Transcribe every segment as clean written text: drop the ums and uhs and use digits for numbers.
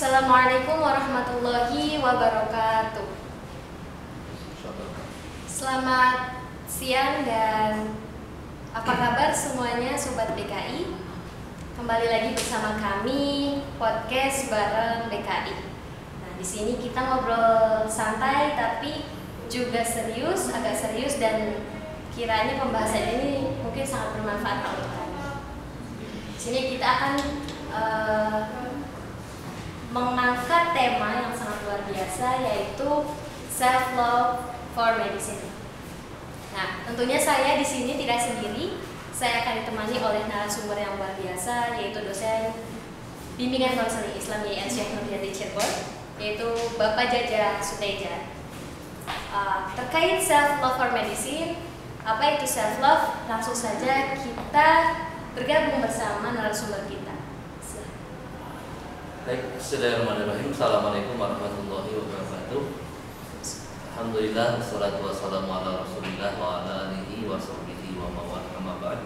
Assalamualaikum warahmatullahi wabarakatuh. Selamat siang dan apa kabar semuanya Sobat BKI? Kembali lagi bersama kami podcast bareng BKI. Nah, di sini kita ngobrol santai tapi juga serius, agak serius, dan kiranya pembahasan ini mungkin sangat bermanfaat untuk kalian. Di sini kita akan mengangkat tema yang sangat luar biasa, yaitu self love for medicine. Nah, tentunya saya di sini tidak sendiri. Saya akan ditemani oleh narasumber yang luar biasa, yaitu dosen bimbingan konseling Islam YN Syekh Nurjati Cirebon, yaitu Bapak Jaja Suteja. Terkait self love for medicine, apa itu self love? Langsung saja kita bergabung bersama narasumber kita. Baik, bismillahirrahmanirrahim. Assalamualaikum warahmatullahi wabarakatuh. Alhamdulillah, wassalatu wassalamu ala rasulillah wa ala alihi wa sahbihi wa mawala amma ba'd.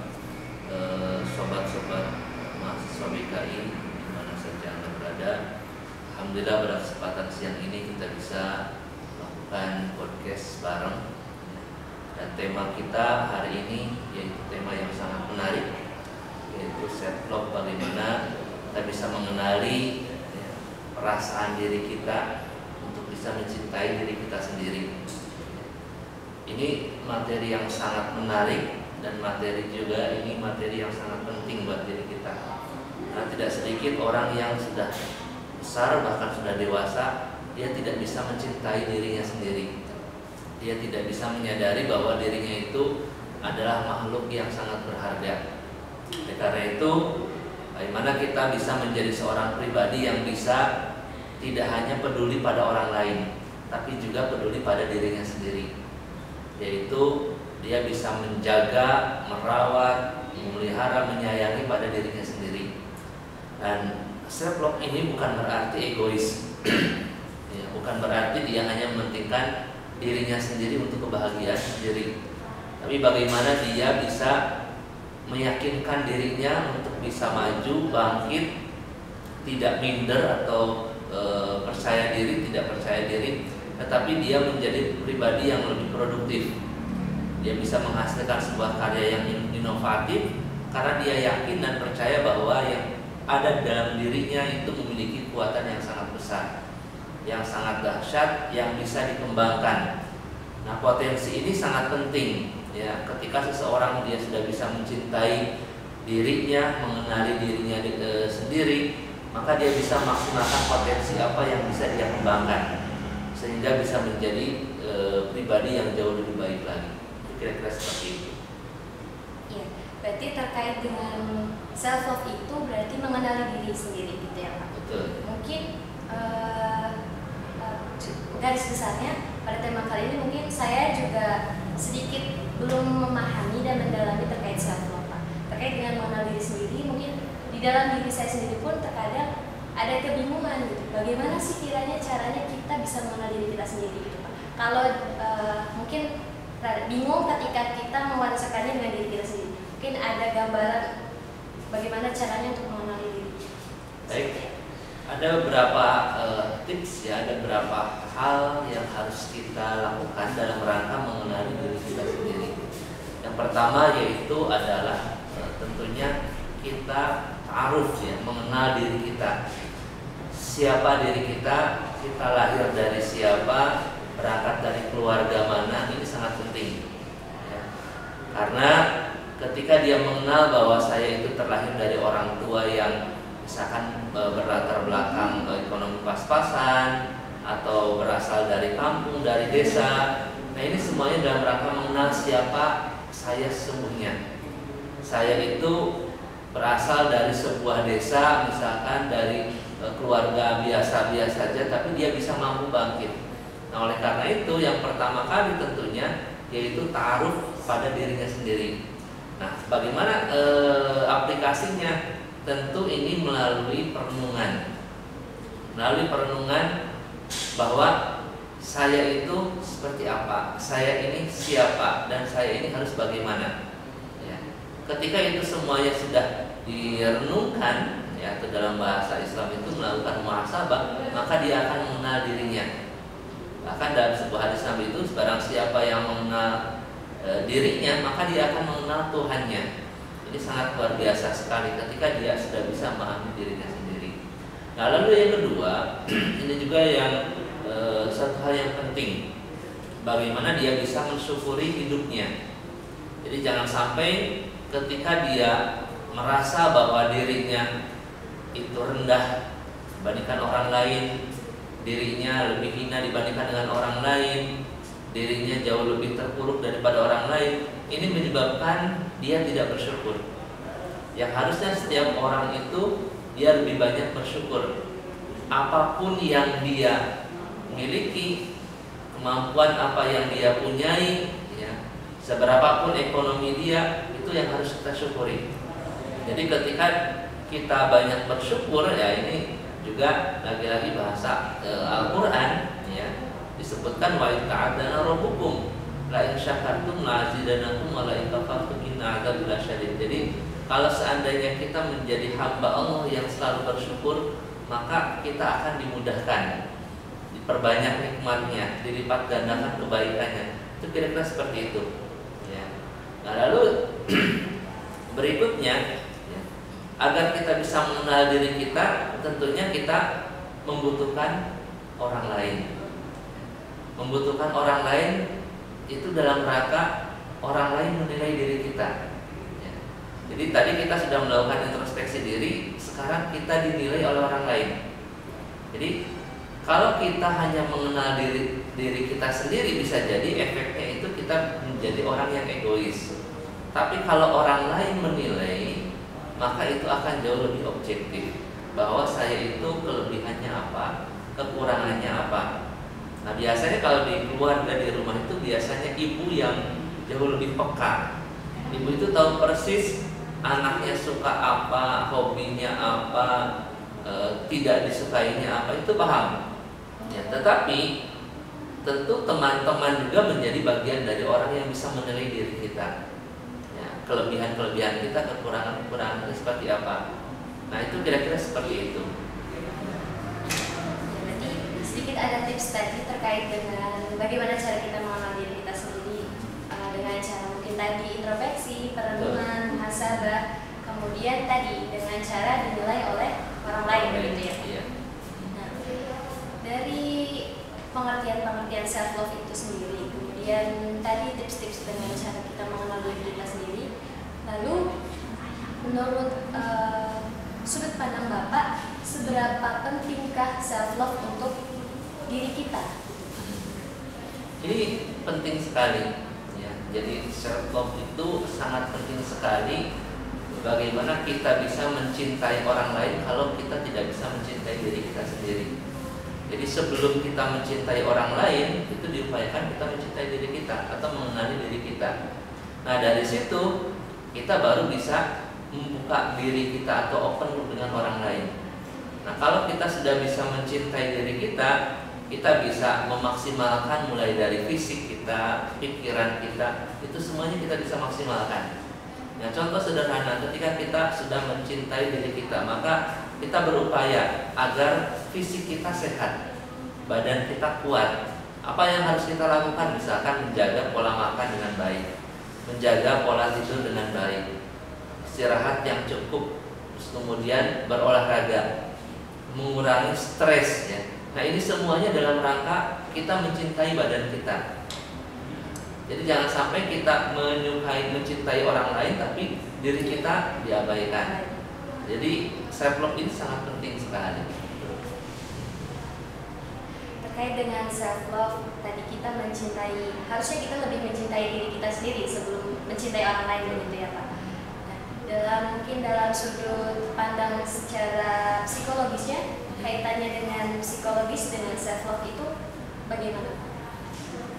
Sobat-sobat mahasiswa BKI dimana saja Anda berada, alhamdulillah pada kesempatan siang ini kita bisa melakukan podcast bareng. Dan tema kita hari ini yaitu tema yang sangat menarik, yaitu self love, bagaimana kita bisa mengenali perasaan diri kita untuk bisa mencintai diri kita sendiri. Ini materi yang sangat menarik, dan materi juga ini materi yang sangat penting buat diri kita. Karena tidak sedikit orang yang sudah besar, bahkan sudah dewasa, dia tidak bisa mencintai dirinya sendiri. Dia tidak bisa menyadari bahwa dirinya itu adalah makhluk yang sangat berharga. Oleh karena itu, bagaimana kita bisa menjadi seorang pribadi yang bisa tidak hanya peduli pada orang lain, tapi juga peduli pada dirinya sendiri. Yaitu dia bisa menjaga, merawat, memelihara, menyayangi pada dirinya sendiri. Dan self love ini bukan berarti egois. Ya, bukan berarti dia hanya mementingkan dirinya sendiri untuk kebahagiaan sendiri. Tapi bagaimana dia bisa meyakinkan dirinya untuk bisa maju, bangkit, tidak minder atau percaya diri, tidak percaya diri, tetapi dia menjadi pribadi yang lebih produktif. Dia bisa menghasilkan sebuah karya yang inovatif karena dia yakin dan percaya bahwa yang ada dalam dirinya itu memiliki kekuatan yang sangat besar, yang sangat dahsyat, yang bisa dikembangkan. Nah, potensi ini sangat penting. Ya, ketika seseorang dia sudah bisa mencintai dirinya, mengenali dirinya sendiri, maka dia bisa maksimalkan potensi apa yang bisa dia kembangkan, sehingga bisa menjadi pribadi yang jauh lebih baik lagi. Kira-kira seperti itu. Iya, berarti terkait dengan self love itu berarti mengenali diri sendiri, gitu ya Pak? Betul. Mungkin garis besarnya pada tema kali ini mungkin saya juga sedikit belum memahami dan mendalami terkait self love, Pak. Terkait dengan mengenal diri sendiri, mungkin di dalam diri saya sendiri pun terkadang ada kebingungan gitu. Bagaimana sih kiranya caranya kita bisa mengenal diri kita sendiri gitu, Pak? Kalau mungkin bingung ketika kita mewariskannya dengan diri kita sendiri. Mungkin ada gambaran bagaimana caranya untuk mengenali diri. Baik. Ada beberapa tips ya, ada beberapa hal yang harus kita lakukan dalam rangka mengenali diri kita sendiri. Yang pertama yaitu adalah tentunya kita ta'aruf ya, mengenal diri kita. Siapa diri kita lahir dari siapa, berangkat dari keluarga mana, ini sangat penting ya. Karena ketika dia mengenal bahwa saya itu terlahir dari orang tua yang misalkan berlatar belakang ekonomi pas-pasan, atau berasal dari kampung, dari desa. Nah, ini semuanya dalam rangka mengenal siapa saya sesungguhnya. Saya itu berasal dari sebuah desa, misalkan dari keluarga biasa-biasa saja, tapi dia bisa mampu bangkit. Nah, oleh karena itu yang pertama kali tentunya yaitu ta'aruf pada dirinya sendiri. Nah, bagaimana aplikasinya? Tentu ini melalui perenungan. Melalui perenungan bahwa saya itu seperti apa, saya ini siapa, dan saya ini harus bagaimana. Ya. Ketika itu semuanya sudah direnungkan, ya, atau dalam bahasa Islam itu melakukan muhasabah, maka dia akan mengenal dirinya. Bahkan dalam sebuah hadis Nabi itu, barang siapa yang mengenal dirinya, maka dia akan mengenal Tuhannya. Ini sangat luar biasa sekali ketika dia sudah bisa memahami dirinya sendiri. Nah, lalu yang kedua, ini juga yang satu hal yang penting, bagaimana dia bisa mensyukuri hidupnya. Jadi jangan sampai ketika dia merasa bahwa dirinya itu rendah dibandingkan orang lain, dirinya lebih hina dibandingkan dengan orang lain, dirinya jauh lebih terpuruk daripada orang lain, ini menyebabkan dia tidak bersyukur. Yang harusnya setiap orang itu dia lebih banyak bersyukur. Apapun yang dia miliki, kemampuan apa yang dia punyai, ya, seberapapun ekonomi dia, itu yang harus kita syukuri. Jadi ketika kita banyak bersyukur, ya ini juga lagi-lagi bahasa Al-Quran, ya, disebutkan wa ta'adana rabbukum la in syakartum la azidanakum wa la in kafartum inna adzabi lasyadid. Jadi kalau seandainya kita menjadi hamba Allah yang selalu bersyukur, maka kita akan dimudahkan, diperbanyak nikmatnya, dilipat gandakan kebaikannya. Itu kira-kira seperti itu, ya. Nah, lalu berikutnya, ya, agar kita bisa mengenal diri kita, tentunya kita membutuhkan orang lain. Membutuhkan orang lain itu dalam rangka orang lain menilai diri kita, ya. Jadi tadi kita sudah melakukan introspeksi diri, sekarang kita dinilai oleh orang lain. Jadi kalau kita hanya mengenal diri kita sendiri, bisa jadi efeknya itu kita menjadi orang yang egois. Tapi kalau orang lain menilai, maka itu akan jauh lebih objektif, bahwa saya itu kelebihannya apa, kekurangannya apa. Nah, biasanya kalau di keluarga, di rumah itu biasanya ibu yang jauh lebih peka. Ibu itu tahu persis anaknya suka apa, hobinya apa, tidak disukainya apa, itu paham. Ya, tetapi tentu teman-teman juga menjadi bagian dari orang yang bisa menilai diri kita, ya, kelebihan-kelebihan kita, kekurangan-kekurangan kita seperti apa. Nah, itu kira-kira seperti itu. Berarti sedikit ada tips tadi terkait dengan bagaimana cara kita mengenal diri kita sendiri, dengan cara mungkin tadi introspeksi, perenungan, muhasabah, kemudian tadi dengan cara dinilai oleh orang lain, begitu ya. Iya. Nah, dari pengertian self love itu sendiri, kemudian tadi tips-tips dengan cara kita mengenal diri kita sendiri. Lalu menurut sudut pandang Bapak, seberapa pentingkah self love untuk diri kita? Ini penting sekali, ya. Jadi self love itu sangat penting sekali. Bagaimana kita bisa mencintai orang lain kalau kita tidak bisa mencintai diri kita sendiri. Jadi sebelum kita mencintai orang lain, itu diupayakan kita mencintai diri kita atau mengenali diri kita. Nah, dari situ kita baru bisa membuka diri kita atau open dengan orang lain. Nah, kalau kita sudah bisa mencintai diri kita, kita bisa memaksimalkan mulai dari fisik kita, pikiran kita, itu semuanya kita bisa maksimalkan. Nah, contoh sederhana, ketika kita sudah mencintai diri kita, maka kita berupaya agar fisik kita sehat, badan kita kuat. Apa yang harus kita lakukan? Misalkan menjaga pola makan dengan baik, menjaga pola tidur dengan baik, istirahat yang cukup, terus kemudian berolahraga, mengurangi stres, ya. Nah, ini semuanya dalam rangka kita mencintai badan kita. Jadi jangan sampai kita mencintai orang lain tapi diri kita diabaikan. Jadi self love ini sangat penting sekali. Terkait dengan self love, tadi kita harusnya kita lebih mencintai diri kita sendiri sebelum mencintai orang lain, begitu ya Pak. Nah, mungkin dalam sudut pandang secara psikologisnya, kaitannya dengan psikologis dengan self love itu bagaimana?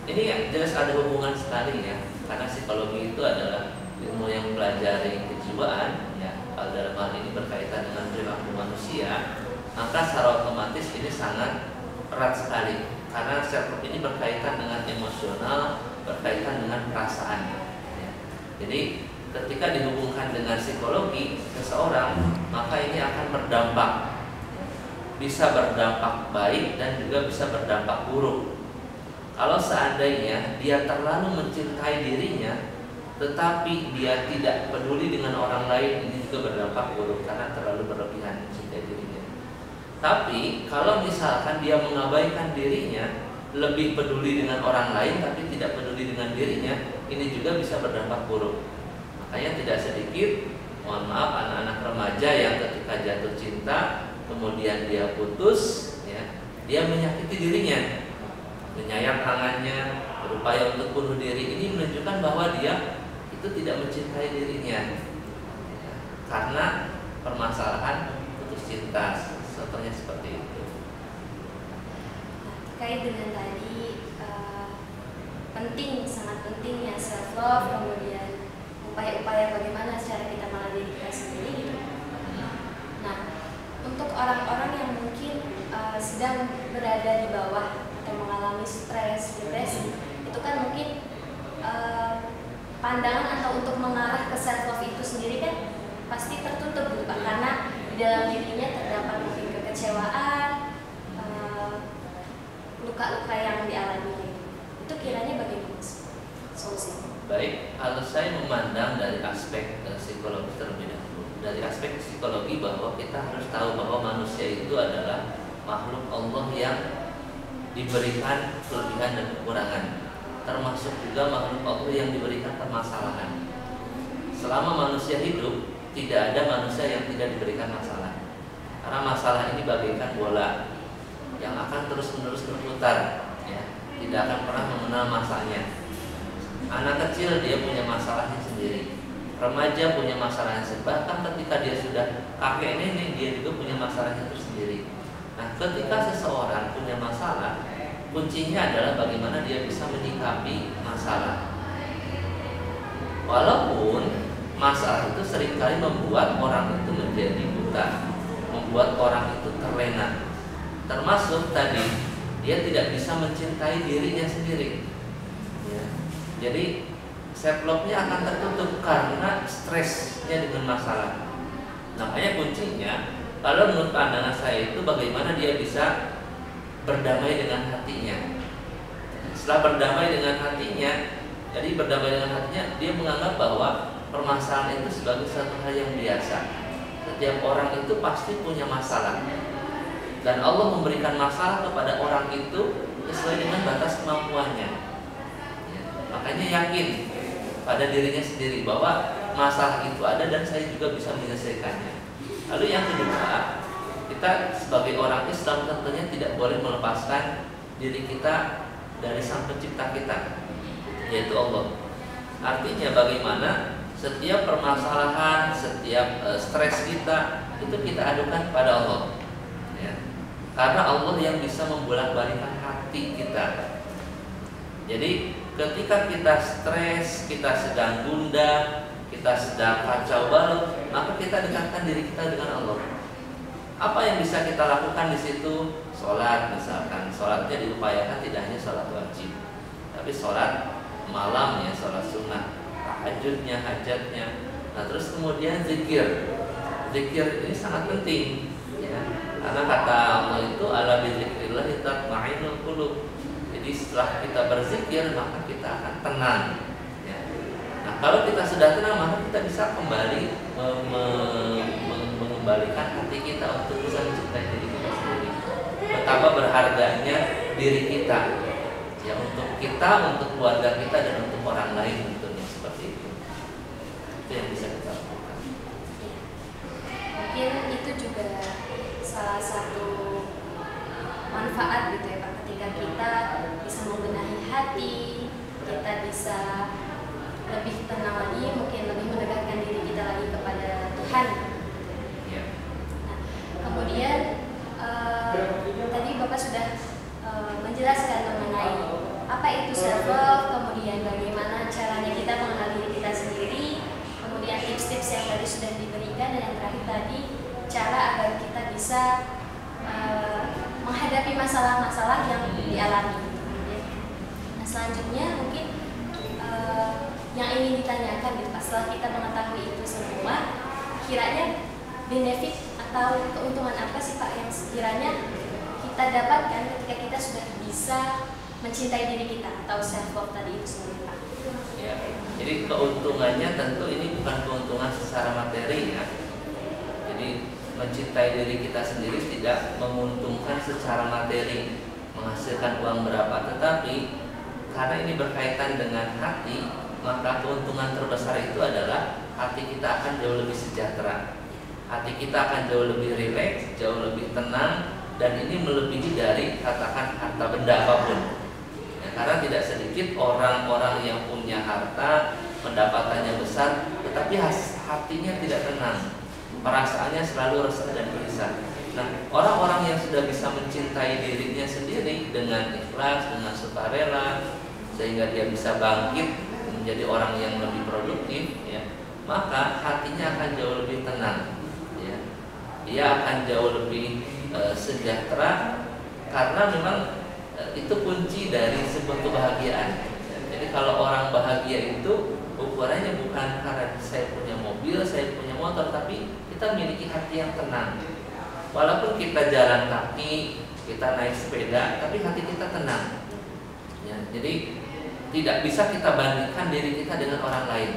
Ini ya, jelas ada hubungan sekali, ya, karena psikologi itu adalah ilmu yang mempelajari kejiwaan, ya. Kalau dalam hal ini berkaitan dengan perilaku manusia, maka secara otomatis ini sangat erat sekali, karena self love ini berkaitan dengan emosional, berkaitan dengan perasaan, ya. Jadi ketika dihubungkan dengan psikologi seseorang, maka ini akan berdampak, bisa berdampak baik dan juga bisa berdampak buruk. Kalau seandainya dia terlalu mencintai dirinya, tetapi dia tidak peduli dengan orang lain, ini juga berdampak buruk karena terlalu berlebihan mencintai dirinya. Tapi kalau misalkan dia mengabaikan dirinya, lebih peduli dengan orang lain tapi tidak peduli dengan dirinya, ini juga bisa berdampak buruk. Makanya tidak sedikit, mohon maaf, anak-anak remaja yang ketika jatuh cinta kemudian dia putus, ya, dia menyakiti dirinya, menyayat tangannya, berupaya untuk bunuh diri. Ini menunjukkan bahwa dia itu tidak mencintai dirinya, ya, karena permasalahan putus cinta. Contohnya seperti itu. Terkait dengan tadi sangat pentingnya self love, kemudian upaya-upaya bagaimana cara kita mengenal diri kita sendiri gitu. Nah, untuk orang-orang yang mungkin sedang berada di bawah atau mengalami stres, depresi, itu kan mungkin pandangan atau untuk mengarah ke self love itu sendiri kan pasti tertutup gitu Pak, karena di dalam dirinya terdapat mungkin kekecewaan, luka-luka yang dialami. Itu kiranya bagaimana solusinya? Baik, kalau saya memandang dari aspek psikologi terlebih dahulu. Dari aspek psikologi bahwa kita harus tahu bahwa manusia itu adalah makhluk Allah yang diberikan kelebihan dan kekurangan, termasuk juga makhluk Allah yang diberikan permasalahan. Selama manusia hidup, tidak ada manusia yang tidak diberikan masalah. Karena masalah ini bagaikan bola yang akan terus-menerus berputar, ya, tidak akan pernah mengenal masanya. Anak kecil dia punya masalahnya sendiri, remaja punya masalahnya sendiri, bahkan ketika dia sudah kakek nenek dia juga punya masalahnya tersendiri. Nah, ketika seseorang punya masalah, kuncinya adalah bagaimana dia bisa menyikapi masalah. Walaupun masalah itu seringkali membuat orang itu menjadi buta, membuat orang itu terlena. Termasuk tadi dia tidak bisa mencintai dirinya sendiri, ya. Jadi self love-nya akan tertutup karena stresnya dengan masalah. Makanya kuncinya, kalau menurut pandangan saya itu bagaimana dia bisa berdamai dengan hatinya. Setelah berdamai dengan hatinya, jadi berdamai dengan hatinya, dia menganggap bahwa permasalahan itu sebagai satu hal yang biasa. Setiap orang itu pasti punya masalah, dan Allah memberikan masalah kepada orang itu sesuai dengan batas kemampuannya. Ya, makanya yakin pada dirinya sendiri bahwa masalah itu ada dan saya juga bisa menyelesaikannya. Lalu yang kedua, kita sebagai orang Islam tentunya tidak boleh melepaskan diri kita dari Sang Pencipta kita, yaitu Allah. Artinya bagaimana setiap permasalahan, setiap stres kita itu kita adukan kepada Allah, ya. Karena Allah yang bisa membolak-balikan hati kita. Jadi ketika kita stres, kita sedang gundah, kita sedang kacau balau, maka kita dekatkan diri kita dengan Allah. Apa yang bisa kita lakukan di situ? Sholat misalkan, sholatnya diupayakan tidak hanya sholat wajib, tapi sholat malam, ya, sholat sunnah, tahajudnya, hajatnya. Nah, terus kemudian zikir. Zikir ini sangat penting, ya. Karena kata Allah itu ala bizikrillah tatma'innul qulub. Jadi setelah kita berzikir maka kita akan tenang, ya. Nah, kalau kita sudah tenang maka kita bisa kembali mengembalikan hati kita untuk bisa mencintai diri kita sendiri. Betapa berharganya diri kita, ya, untuk kita, untuk keluarga kita, dan untuk orang lain tentunya seperti itu. Itu yang bisa kita lakukan. Mungkin itu juga salah satu manfaat gitu ya Pak, ketika kita bisa membenahi hati, kita bisa lebih tenang lagi, mungkin lebih mendekatkan diri kita lagi kepada Tuhan. Ya. Nah, kemudian tadi Bapak sudah menjelaskan mengenai apa itu self love, kemudian bagaimana caranya kita mengenal diri kita sendiri, kemudian tips-tips yang tadi sudah diberikan, dan yang terakhir tadi cara agar kita bisa menghadapi masalah-masalah yang dialami. Nah, selanjutnya mungkin yang ingin ditanyakan gitu Pak, setelah kita mengetahui itu semua, kiranya benefit atau keuntungan apa sih Pak yang sekiranya kita dapatkan ketika kita sudah bisa mencintai diri kita atau self love tadi itu sendiri Pak? Ya, jadi keuntungannya tentu ini bukan keuntungan secara materi ya. Jadi mencintai diri kita sendiri tidak menguntungkan secara materi, menghasilkan uang berapa, tetapi karena ini berkaitan dengan hati, maka keuntungan terbesar itu adalah hati kita akan jauh lebih sejahtera. Hati kita akan jauh lebih rileks, jauh lebih tenang, dan ini melebihi dari katakan harta benda apapun. Ya, karena tidak sedikit orang-orang yang punya harta, pendapatannya besar, tetapi hatinya tidak tenang, perasaannya selalu resah dan gelisah. Nah, orang-orang yang sudah bisa mencintai dirinya sendiri dengan ikhlas, dengan sukarela, sehingga dia bisa bangkit menjadi orang yang lebih produktif, ya, maka hatinya akan jauh lebih tenang. Dia akan jauh lebih sejahtera, karena memang itu kunci dari sebuah kebahagiaan. Jadi kalau orang bahagia itu ukurannya bukan karena saya punya mobil, saya punya motor, tapi kita memiliki hati yang tenang. Walaupun kita jalan kaki, kita naik sepeda, tapi hati kita tenang. Ya, jadi tidak bisa kita bandingkan diri kita dengan orang lain.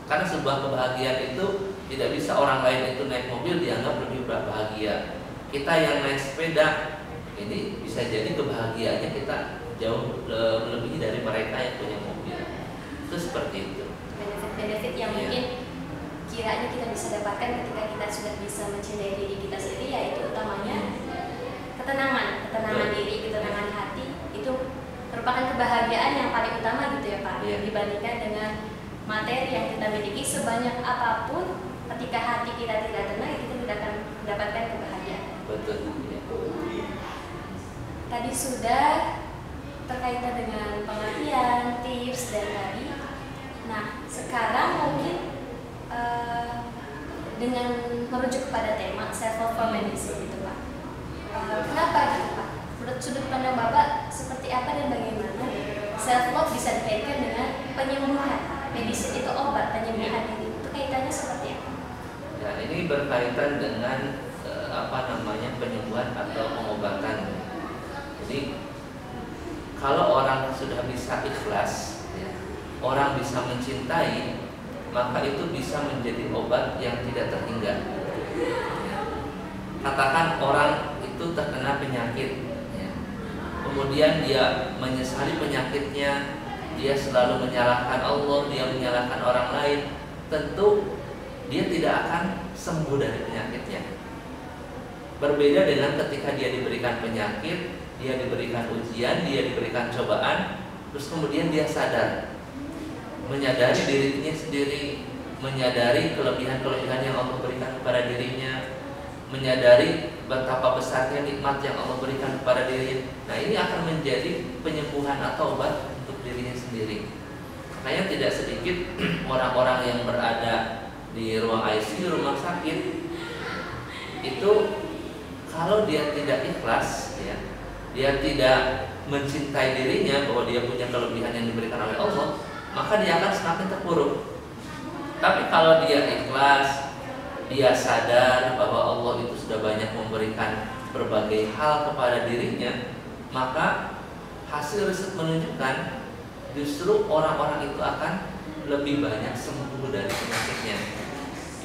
Karena sebuah kebahagiaan itu tidak bisa orang lain itu naik mobil dianggap lebih bahagia. Kita yang naik sepeda ini bisa jadi kebahagiaannya kita jauh lebih dari mereka yang punya mobil. Itu seperti itu. Benefit-benefit yang mungkin kiranya kita bisa dapatkan ketika kita sudah bisa mencintai diri kita sendiri, yaitu utamanya ketenangan diri, ketenangan hati. Itu merupakan kebahagiaan yang paling utama gitu ya Pak, dibandingkan dengan materi yang kita miliki sebanyak apapun. Ketika hati kita tidak tenang, kita tidak akan mendapatkan kebahagiaan. Betul. Tadi sudah terkaitan dengan pengertian, tips dan tadi. Nah, sekarang mungkin dengan merujuk kepada tema self love for medicine gitu Pak. Kenapa gitu Pak? Menurut sudut pandang Bapak seperti apa dan bagaimana self love bisa dikaitkan dengan penyembuhan? Medicine itu obat, penyembuhan diri itu kaitannya seperti apa? Ya, ini berkaitan dengan penyembuhan atau pengobatan. Jadi kalau orang sudah bisa ikhlas, ya, orang bisa mencintai, maka itu bisa menjadi obat yang tidak terhingga. Ya. Katakan orang itu terkena penyakit, ya, kemudian dia menyesali penyakitnya, dia selalu menyalahkan Allah, dia menyalahkan orang lain, tentu dia tidak akan sembuh dari penyakitnya. Berbeda dengan ketika dia diberikan penyakit, dia diberikan ujian, dia diberikan cobaan, terus kemudian dia sadar, menyadari dirinya sendiri, menyadari kelebihan-kelebihan yang Allah berikan kepada dirinya, menyadari betapa besarnya nikmat yang Allah berikan kepada dirinya. Nah, ini akan menjadi penyembuhan atau obat untuk dirinya sendiri. Makanya tidak sedikit orang-orang yang berada di ruang ICU, rumah sakit, itu kalau dia tidak ikhlas, ya, dia tidak mencintai dirinya bahwa dia punya kelebihan yang diberikan oleh Allah, maka dia akan semakin terpuruk. Tapi kalau dia ikhlas, dia sadar bahwa Allah itu sudah banyak memberikan berbagai hal kepada dirinya, maka hasil riset menunjukkan justru orang-orang itu akan lebih banyak sembuh dari penyakitnya.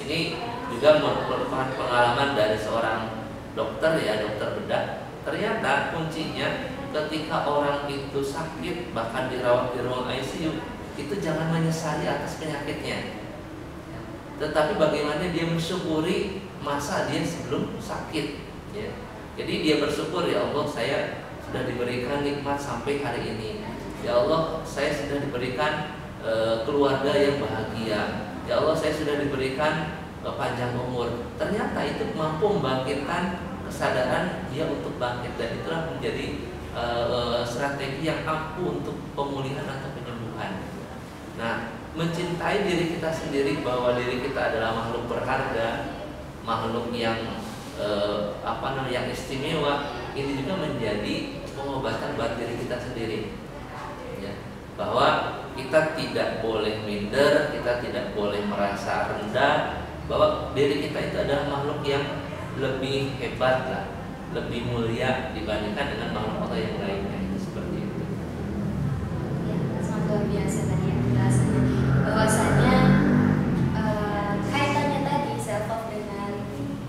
Ini juga merupakan pengalaman dari seorang dokter, ya, dokter bedah. Ternyata kuncinya ketika orang itu sakit, bahkan dirawat di ruang ICU, itu jangan menyesali atas penyakitnya, tetapi bagaimana dia mensyukuri masa dia sebelum sakit, ya. Jadi dia bersyukur, ya Allah, saya sudah diberikan nikmat sampai hari ini. Ya Allah, saya sudah diberikan keluarga yang bahagia. Ya Allah, saya sudah diberikan panjang umur. Ternyata itu mampu membangkitkan kesadaran dia untuk bangkit, dan itulah menjadi strategi yang ampuh untuk pemulihan atau penyembuhan. Nah, mencintai diri kita sendiri, bahwa diri kita adalah makhluk berharga, makhluk yang yang istimewa, ini juga menjadi pengobatan buat diri kita sendiri, ya. Bahwa kita tidak boleh minder, kita tidak boleh merasa rendah, bahwa diri kita itu adalah makhluk yang lebih hebat lah, lebih mulia dibandingkan dengan makhluk Allah yang lainnya. Itu seperti itu. Ya, sangat luar biasa tadi ya penjelasannya, bahwasanya kaitannya tadi self love dengan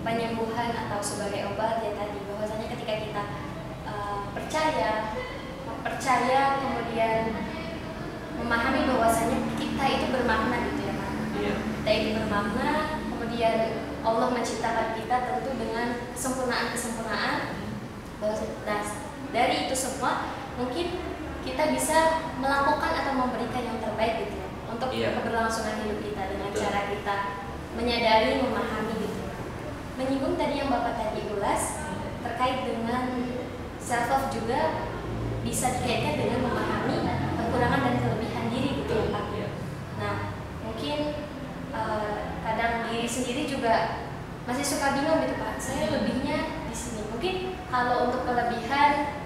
penyembuhan atau sebagai obat ya tadi, bahwasanya ketika kita percaya kemudian memahami bahwasanya kita itu bermakna gitu ya Pak. Iya. Kita itu bermakna, kemudian Allah menciptakan kita tentu dengan kesempurnaan. Nah, dari itu semua mungkin kita bisa melakukan atau memberikan yang terbaik gitu ya, untuk keberlangsungan hidup kita dengan cara kita menyadari, memahami gitu. Menyinggung tadi yang Bapak tadi ulas terkait dengan self love juga bisa dikaitkan dengan memahami kekurangan dan kelebihan diri gitu ya Pak. Nah, mungkin kadang diri sendiri juga masih suka bingung gitu Pak. Saya lebihnya di sini. Mungkin kalau untuk kelebihan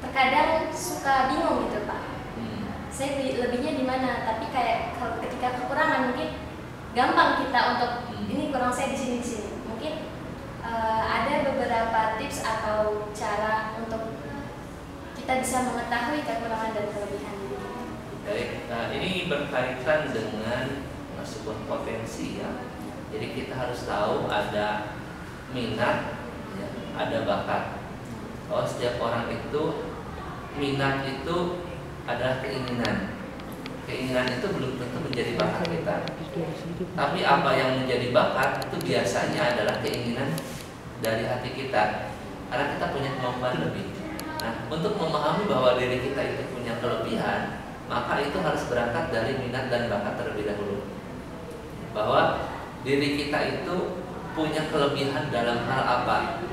terkadang suka bingung gitu Pak. Saya lebihnya di mana? Tapi kayak ketika kekurangan mungkin gampang kita untuk ini kurang saya di sini. Mungkin ada beberapa tips atau cara untuk kita bisa mengetahui kekurangan dan kelebihan diri kita. Baik, ini berkaitan dengan sebuah potensi ya. Jadi kita harus tahu ada minat, ya, ada bakat. Kalau setiap orang itu minat itu adalah keinginan. Keinginan itu belum tentu menjadi bakat kita. Tapi apa yang menjadi bakat itu biasanya adalah keinginan dari hati kita. Karena kita punya kemampuan lebih. Nah, untuk memahami bahwa diri kita itu punya kelebihan, maka itu harus berangkat dari minat dan bakat terlebih dahulu. Bahwa diri kita itu punya kelebihan dalam hal apa?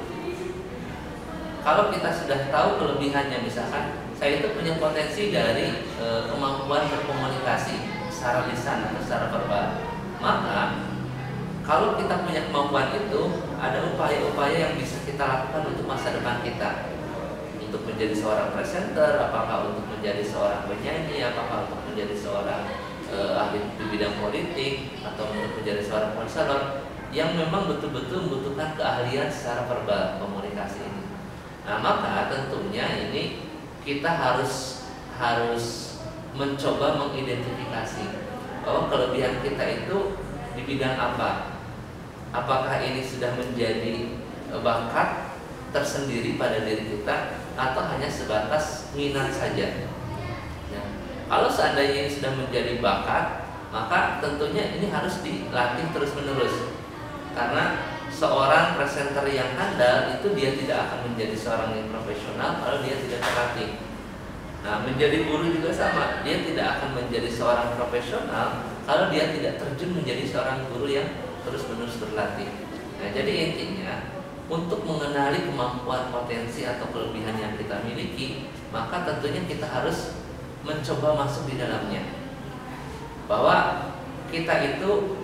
Kalau kita sudah tahu kelebihannya, misalkan saya itu punya potensi dari kemampuan berkomunikasi secara lisan atau secara verbal, maka kalau kita punya kemampuan itu, ada upaya-upaya yang bisa kita lakukan untuk masa depan kita. Untuk menjadi seorang presenter, apakah untuk menjadi seorang penyanyi, apakah untuk menjadi seorang ahli di bidang politik, atau untuk menjadi seorang konselor yang memang betul-betul membutuhkan keahlian secara verbal komunikasi ini. Nah, maka tentunya ini kita harus mencoba mengidentifikasi bahwa kelebihan kita itu di bidang apa. Apakah ini sudah menjadi bakat tersendiri pada diri kita atau hanya sebatas minat saja. Ya. Kalau seandainya ini sudah menjadi bakat, maka tentunya ini harus dilatih terus-menerus. Karena seorang presenter yang handal itu dia tidak akan menjadi seorang yang profesional kalau dia tidak terlatih. Nah, menjadi guru juga sama, dia tidak akan menjadi seorang profesional kalau dia tidak terjun menjadi seorang guru yang terus-menerus berlatih. Nah, jadi intinya untuk mengenali kemampuan, potensi atau kelebihan yang kita miliki, maka tentunya kita harus mencoba masuk di dalamnya. Bahwa kita itu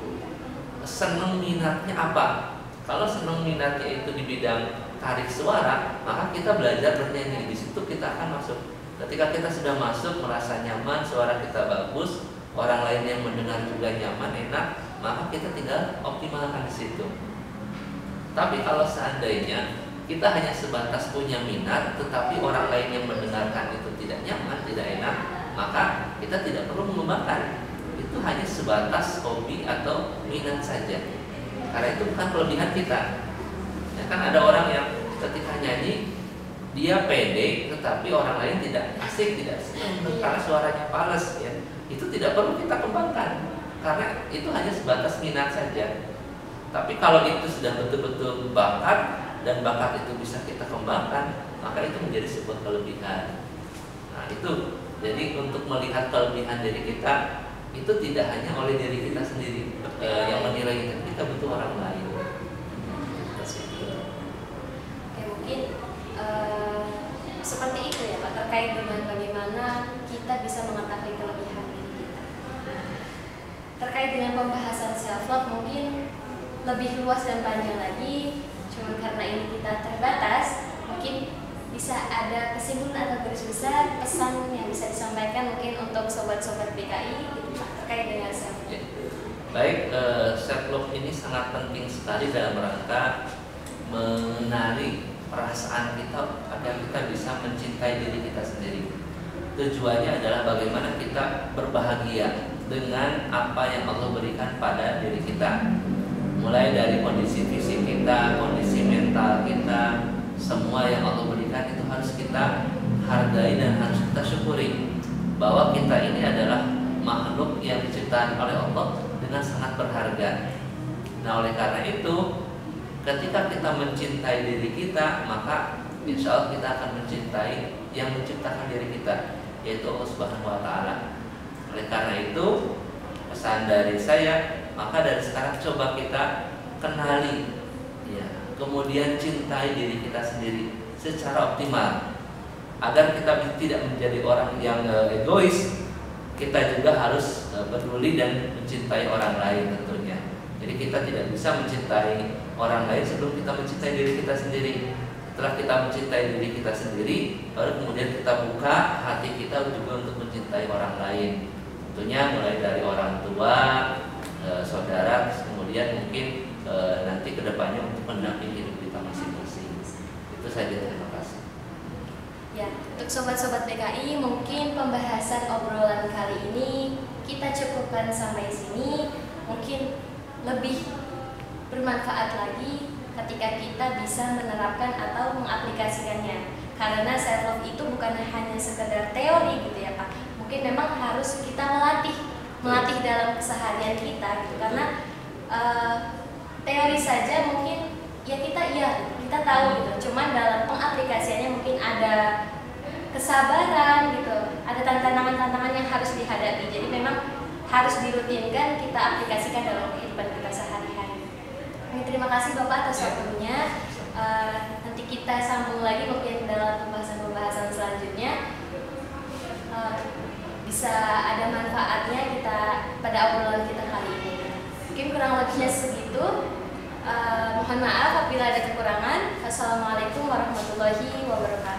senang minatnya apa? Kalau senang minatnya itu di bidang tarik suara, maka kita belajar bernyanyi. Di situ kita akan masuk. Ketika kita sudah masuk, merasa nyaman, suara kita bagus, orang lain yang mendengar juga nyaman, enak, maka kita tinggal optimalkan di situ. Tapi kalau seandainya kita hanya sebatas punya minat, tetapi orang lain yang mendengarkan itu tidak nyaman, tidak enak, maka kita tidak perlu mengembangkan. Itu hanya sebatas hobi atau minat saja. Karena itu bukan kelebihan kita. Ya kan ada orang yang ketika nyanyi dia pede, tetapi orang lain tidak asik, tidak senang karena suaranya fals, ya. Itu tidak perlu kita kembangkan, karena itu hanya sebatas minat saja. Tapi kalau itu sudah betul-betul bakat dan bakat itu bisa kita kembangkan, maka itu menjadi sebuah kelebihan. Nah, itu jadi untuk melihat kelebihan diri kita itu tidak hanya oleh diri kita sendiri yang menilai kita butuh orang lain. Oke, mungkin seperti itu ya Pak, terkait dengan bagaimana kita bisa mengetahui kelebihan diri kita. Terkait dengan pembahasan self love mungkin lebih luas dan panjang lagi, cuma karena ini kita terbatas, mungkin bisa ada kesimpulan atau garis besar pesan yang bisa disampaikan mungkin untuk sobat-sobat BKI gitu, Pak, terkait dengan self love. Ya. Baik, self love ini sangat penting sekali dalam rangka mengenali perasaan kita agar kita bisa mencintai diri kita sendiri. Tujuannya adalah bagaimana kita berbahagia dengan apa yang Allah berikan pada diri kita. Mulai dari kondisi fisik kita, kondisi mental kita, semua yang Allah berikan itu harus kita hargai dan harus kita syukuri bahwa kita ini adalah makhluk yang diciptakan oleh Allah dengan sangat berharga. Nah, oleh karena itu, ketika kita mencintai diri kita, maka insya Allah kita akan mencintai yang menciptakan diri kita, yaitu Allah Subhanahu wa Ta'ala. Oleh karena itu, pesan dari saya, maka dari sekarang coba kita kenali, ya, kemudian cintai diri kita sendiri secara optimal, agar kita tidak menjadi orang yang egois. Kita juga harus peduli dan mencintai orang lain tentunya. Jadi kita tidak bisa mencintai orang lain sebelum kita mencintai diri kita sendiri. Setelah kita mencintai diri kita sendiri, baru kemudian kita buka hati kita juga untuk mencintai orang lain. Tentunya mulai dari orang tua, saudara, kemudian mungkin nanti kedepannya untuk mendampingi hidup kita masing-masing. Itu saja, terima kasih. Ya, untuk sobat-sobat BKI, mungkin pembahasan obrolan kali ini kita cukupkan sampai sini. Mungkin lebih bermanfaat lagi ketika kita bisa menerapkan atau mengaplikasikannya. Karena self love itu bukan hanya sekedar teori gitu ya Pak. Mungkin memang harus kita melatih dalam keseharian kita gitu. Karena teori saja mungkin ya kita tahu gitu. Cuman dalam pengaplikasiannya mungkin ada kesabaran gitu, ada tantangan-tantangan yang harus dihadapi. Jadi memang harus dirutinkan, kita aplikasikan dalam kehidupan kita sehari-hari. Terima kasih Bapak atas waktunya. Nanti kita sambung lagi mungkin dalam pembahasan-pembahasan selanjutnya. Bisa ada manfaatnya kita pada obrolan kita kali ini. Mungkin kurang lebihnya segitu. Mohon maaf apabila ada kekurangan. Wassalamualaikum warahmatullahi wabarakatuh.